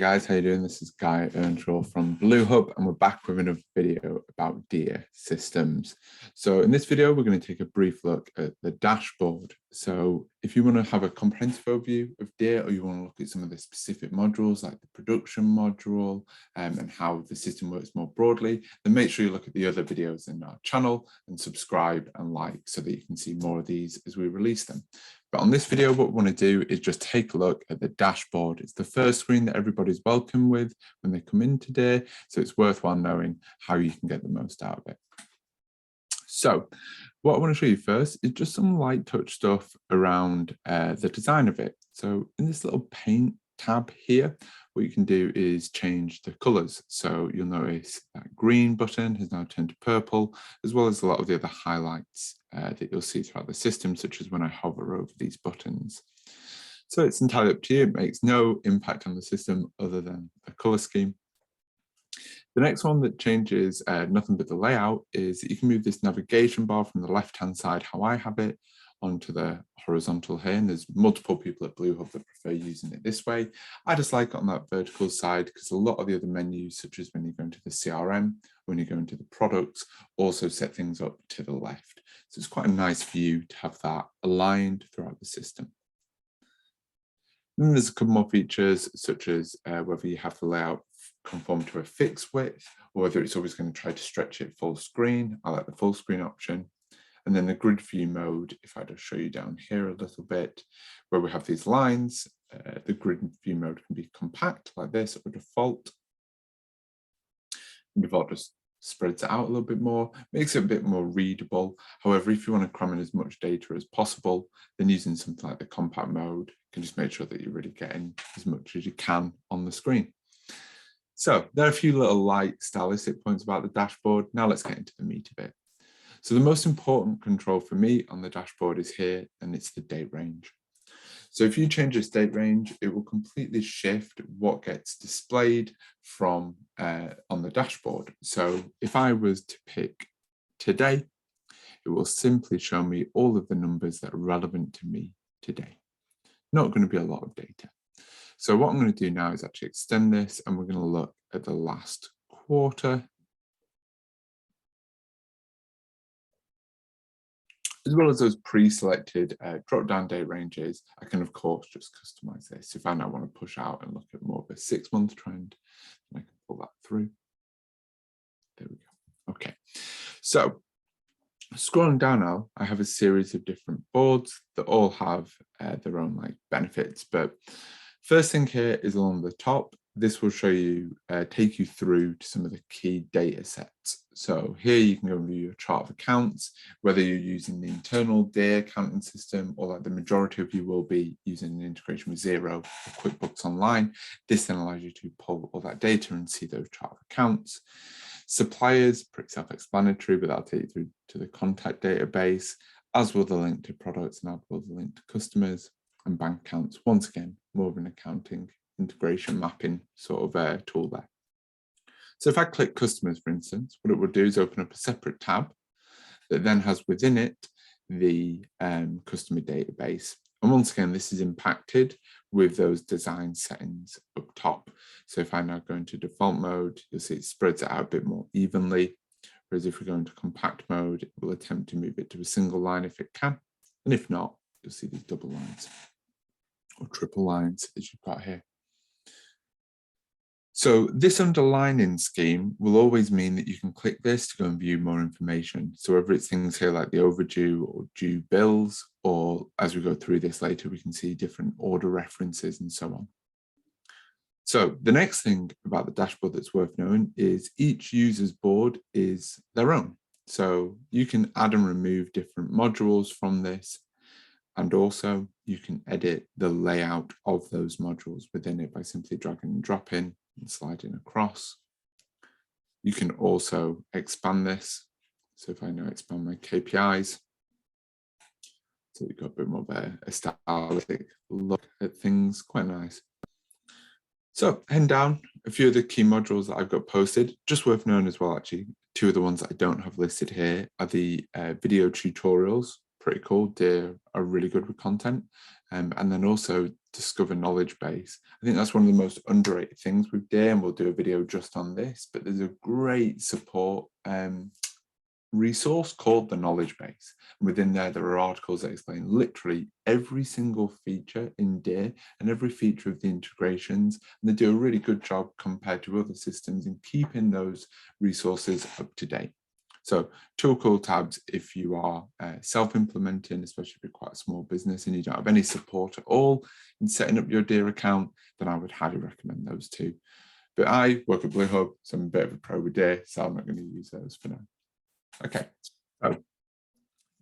guys, how you doing? This is Guy Earnshaw from BlueHub, and we're back with another video about DIA systems. So in this video, we're going to take a brief look at the dashboard. So if you want to have a comprehensive overview of DIA, or you want to look at some of the specific modules like the production module and how the system works more broadly, then make sure you look at the other videos in our channel and subscribe and like so that you can see more of these as we release them. But on this video, what we want to do is just take a look at the dashboard. It's the first screen that everybody's welcome with when they come in today. So it's worthwhile knowing how you can get the most out of it. So what I want to show you first is just some light touch stuff around the design of it. So in this little paint tab here, what you can do is change the colors. So you'll notice that green button has now turned to purple, as well as a lot of the other highlights that you'll see throughout the system, such as when I hover over these buttons. So it's entirely up to you. It makes no impact on the system other than the color scheme. The next one that changes nothing but the layout is that you can move this navigation bar from the left-hand side, how I have it, onto the horizontal here, and there's multiple people at BlueHub that prefer using it this way. I just like it on that vertical side because a lot of the other menus, such as when you go into the CRM, when you go into the products, also set things up to the left. So it's quite a nice view to have that aligned throughout the system. Then there's a couple more features, such as whether you have the layout conform to a fixed width, or whether it's always going to try to stretch it full screen. I like the full screen option. And then the grid view mode, if I just show you down here a little bit, where we have these lines, the grid view mode can be compact like this or default. And default just spreads it out a little bit more, makes it a bit more readable. However, if you want to cram in as much data as possible, then using something like the compact mode can just make sure that you're really getting as much as you can on the screen. So there are a few little light stylistic points about the dashboard. Now let's get into the meat of it. So the most important control for me on the dashboard is here, and it's the date range. So if you change this date range, it will completely shift what gets displayed from on the dashboard. So if I was to pick today, it will simply show me all of the numbers that are relevant to me today. Not going to be a lot of data. So what I'm going to do now is actually extend this, and we're going to look at the last quarter, as well as those pre-selected drop-down date ranges. I can, of course, just customize this. If I now want to push out and look at more of a 6-month trend, then I can pull that through. There we go. Okay. So scrolling down now, I have a series of different boards that all have their own benefits. But first thing here is along the top. This will show you, take you through to some of the key data sets. So here you can go and view your chart of accounts, whether you're using the internal DIA accounting system or the majority of you will be using an integration with Xero or QuickBooks Online. This then allows you to pull all that data and see those chart of accounts. Suppliers, pretty self-explanatory, but that'll take you through to the contact database, as will the link to products and as will the link to customers. And bank accounts, once again, more of an accounting integration mapping sort of tool there. So if I click customers, for instance, what it will do is open up a separate tab that then has within it the customer database. And once again, this is impacted with those design settings up top. So if I now go into default mode, you'll see it spreads it out a bit more evenly. Whereas if we go into compact mode, it will attempt to move it to a single line if it can. And if not, you'll see these double lines or triple lines as you've got here. So this underlining scheme will always mean that you can click this to go and view more information. So whether it's things here like the overdue or due bills, or as we go through this later, we can see different order references and so on. So the next thing about the dashboard that's worth knowing is each user's board is their own. So you can add and remove different modules from this. And also you can edit the layout of those modules within it by simply dragging and dropping and sliding across. You can also expand this. So if I now expand my KPIs, so you've got a bit more of a stylistic look at things, quite nice. So heading down, a few of the key modules that I've got posted, just worth knowing as well, actually, two of the ones that I don't have listed here are the video tutorials. Pretty cool, they are really good with content. And then also discover knowledge base. I think that's one of the most underrated things with Dear, and we'll do a video just on this, but there's a great support resource called the knowledge base. And within there are articles that explain literally every single feature in Dear and every feature of the integrations, and they do a really good job compared to other systems in keeping those resources up to date. So two cool tabs if you are self-implementing, especially if you're quite a small business and you don't have any support at all in setting up your Dear account, then I would highly recommend those two. But I work at BlueHub, so I'm a bit of a pro with Dear, so I'm not going to use those for now. Okay, so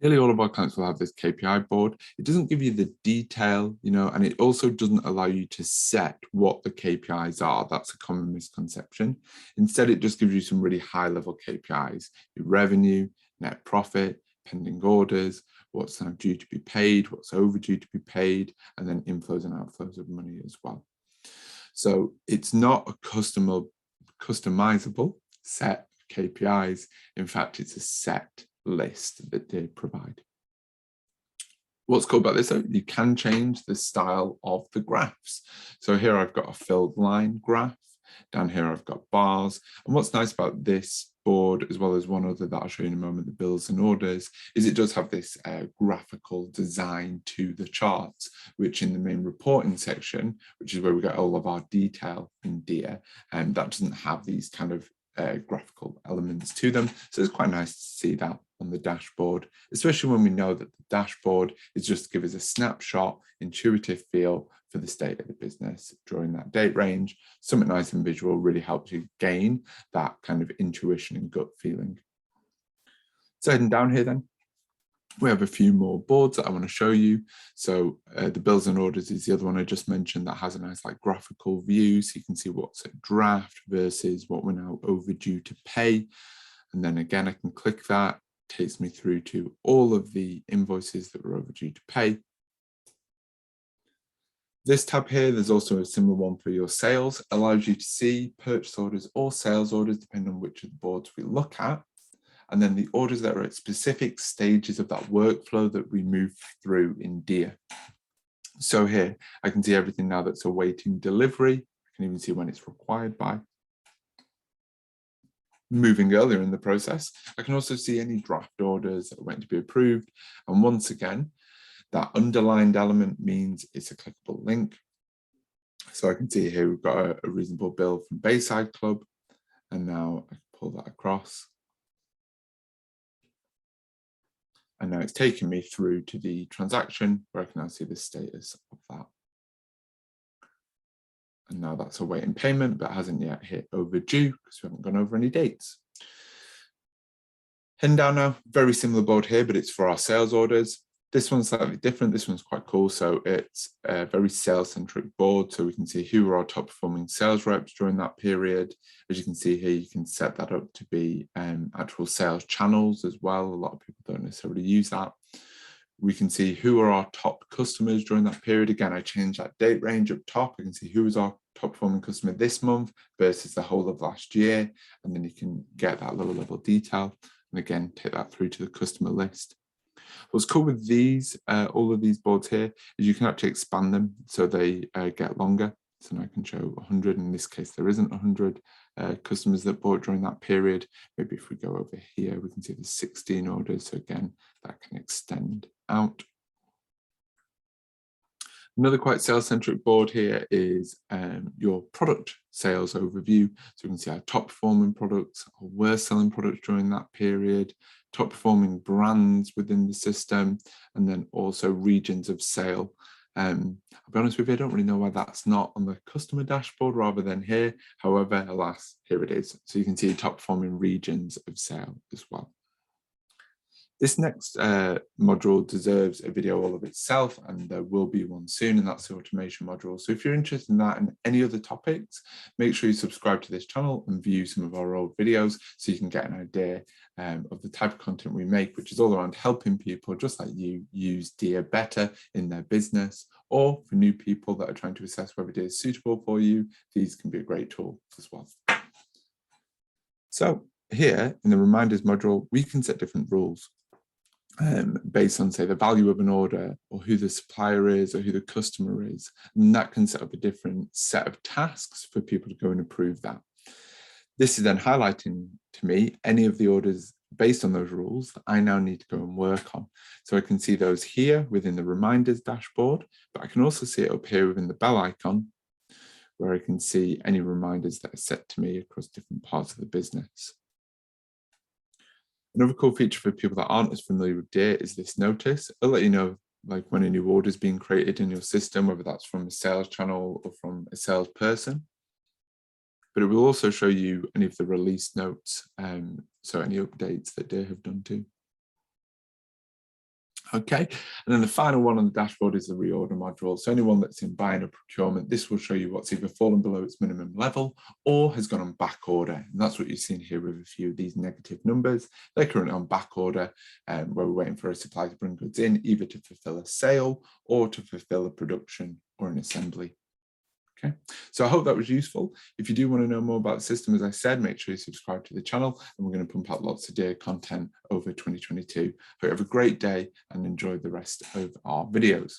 nearly all of our clients will have this KPI board. It doesn't give you the detail, and it also doesn't allow you to set what the KPIs are. That's a common misconception. Instead, it just gives you some really high-level KPIs: your revenue, net profit, pending orders, what's now due to be paid, what's overdue to be paid, and then inflows and outflows of money as well. So it's not a customizable set KPIs. In fact, it's a set list that they provide. What's cool about this, though, you can change the style of the graphs. So here I've got a filled line graph. Down here I've got bars. And what's nice about this board, as well as one other that I'll show you in a moment, the bills and orders, is it does have this graphical design to the charts, which in the main reporting section, which is where we get all of our detail in Dear, and that doesn't have these kind of graphical elements to them. So it's quite nice to see that on the dashboard, especially when we know that the dashboard is just to give us a snapshot, intuitive feel for the state of the business during that date range. Something nice and visual really helps you gain that kind of intuition and gut feeling. So heading down here then, we have a few more boards that I want to show you. So the bills and orders is the other one I just mentioned that has a nice graphical view, so you can see what's at draft versus what we're now overdue to pay. And then again, I can click that, takes me through to all of the invoices that we're overdue to pay. This tab here, there's also a similar one for your sales, allows you to see purchase orders or sales orders, depending on which of the boards we look at. And then the orders that are at specific stages of that workflow that we move through in Dear. So here, I can see everything now that's awaiting delivery. I can even see when it's required by. Moving earlier in the process, I can also see any draft orders that are waiting to be approved. And once again, that underlined element means it's a clickable link. So I can see here we've got a reasonable bill from Bayside Club. And now I can pull that across. And now it's taken me through to the transaction where I can now see the status of that. And now that's awaiting payment, but hasn't yet hit overdue because we haven't gone over any dates. Heading down now, very similar board here, but it's for our sales orders. This one's slightly different. This one's quite cool. So it's a very sales-centric board. So we can see who are our top performing sales reps during that period. As you can see here, you can set that up to be actual sales channels as well. A lot of people don't necessarily use that. We can see who are our top customers during that period. Again, I changed that date range up top. I can see who is our top performing customer this month versus the whole of last year. And then you can get that lower level detail. And again, take that through to the customer list. What's cool with these, all of these boards here, is you can actually expand them so they get longer. So now I can show 100. In this case, there isn't 100 customers that bought during that period. Maybe if we go over here, we can see there's 16 orders. So again, that can extend out. Another quite sales-centric board here is your product sales overview. So we can see our top performing products, our worst selling products during that period, top performing brands within the system, and then also regions of sale. I'll be honest with you, I don't really know why that's not on the customer dashboard rather than here. However, alas, here it is. So you can see top performing regions of sale as well. This next module deserves a video all of itself, and there will be one soon, and that's the automation module. So if you're interested in that and any other topics, make sure you subscribe to this channel and view some of our old videos so you can get an idea of the type of content we make, which is all around helping people just like you use Dear better in their business, or for new people that are trying to assess whether Dear is suitable for you, these can be a great tool as well. So here in the reminders module, we can set different rules. based on, say, the value of an order or who the supplier is or who the customer is. And that can set up a different set of tasks for people to go and approve that. This is then highlighting to me any of the orders based on those rules that I now need to go and work on. So I can see those here within the reminders dashboard, but I can also see it up here within the bell icon, where I can see any reminders that are set to me across different parts of the business. Another cool feature for people that aren't as familiar with Deer is this notice. It'll let you know like when a new order is being created in your system, whether that's from a sales channel or from a salesperson. But it will also show you any of the release notes, so any updates that Deer have done too. Okay, and then the final one on the dashboard is the reorder module. So anyone that's in buying or procurement, this will show you what's either fallen below its minimum level or has gone on back order. And that's what you've seen here with a few of these negative numbers. They're currently on back order, where we're waiting for a supplier to bring goods in, either to fulfill a sale or to fulfill a production or an assembly. Okay, so I hope that was useful. If you do want to know more about the system, as I said, make sure you subscribe to the channel, and we're going to pump out lots of Deer content over 2022. Hope you have a great day and enjoy the rest of our videos.